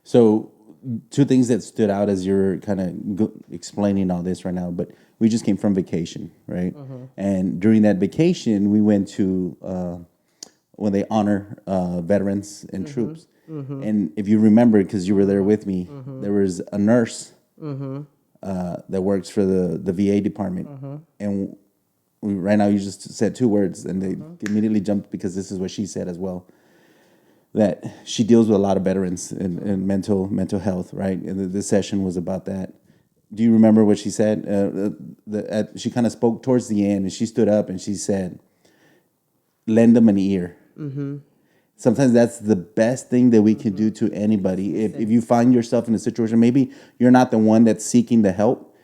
So, two things that stood out as you're kind of explaining all this right now, but we just came from vacation, right? And during that vacation, we went to when they honor veterans and troops. And if you remember, because you were there with me, there was a nurse that works for the VA department. And right now, you just said two words, and they immediately jumped because this is what she said as well. That she deals with a lot of veterans and mental health, right? And this session was about that. Do you remember what she said? She kind of spoke towards the end, and she stood up and she said, "Lend them an ear." Sometimes that's the best thing that we can do to anybody. If you find yourself in a situation, maybe you're not the one that's seeking the help.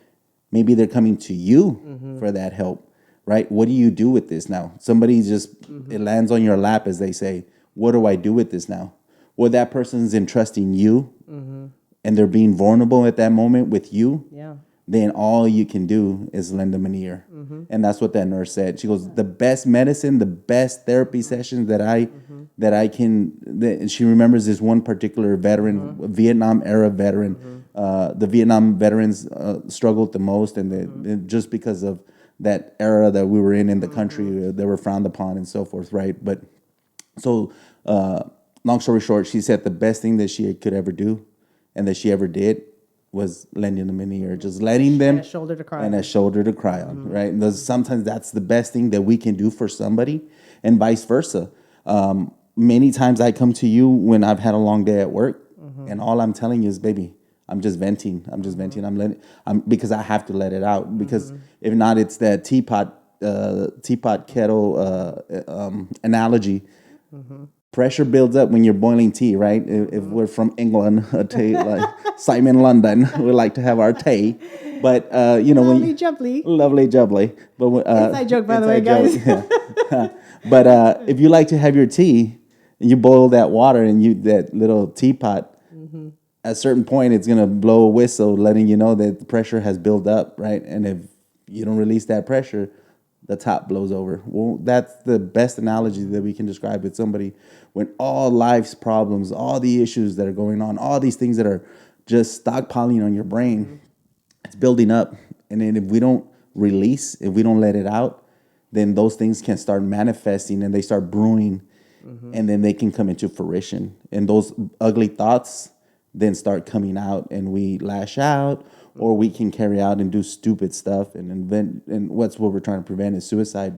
Maybe they're coming to you for that help, right? What do you do with this now? Somebody just, it lands on your lap, as they say. What do I do with this now? Well, that person's entrusting you and they're being vulnerable at that moment with you. Yeah. Then all you can do is lend them an ear. And that's what that nurse said. She goes, the best medicine, the best therapy sessions that I can, she remembers this one particular veteran, Vietnam era veteran. The Vietnam veterans struggled the most, and just because of that era that we were in the country, they were frowned upon and so forth, right? But so, long story short, she said the best thing that she could ever do and that she ever did was lending them an ear, just letting them, And a shoulder to cry and on. a shoulder to cry on, right? And sometimes that's the best thing that we can do for somebody, and vice versa. Many times I come to you when I've had a long day at work, and all I'm telling you is, baby, I'm just venting. I'm just venting. Because I have to let it out. Because if not, it's that teapot kettle analogy. Pressure builds up when you're boiling tea, right? If we're from England, a tea like Simon London, we like to have our tea. But Lovely jubbly. lovely jubbly. But Inside joke, by the way, inside guys. joke, yeah. But if you like to have your tea and you boil that water and that little teapot, at a certain point it's gonna blow a whistle, letting you know that the pressure has built up, right? And if you don't release that pressure, the top blows over. Well, that's the best analogy that we can describe with somebody when all life's problems, all the issues that are going on, all these things that are just stockpiling on your brain, it's building up. And then if we don't release, if we don't let it out, then those things can start manifesting and they start brewing, and then they can come into fruition. And those ugly thoughts then start coming out, and we lash out, or we can carry out and do stupid stuff and invent. And what we're trying to prevent is suicide.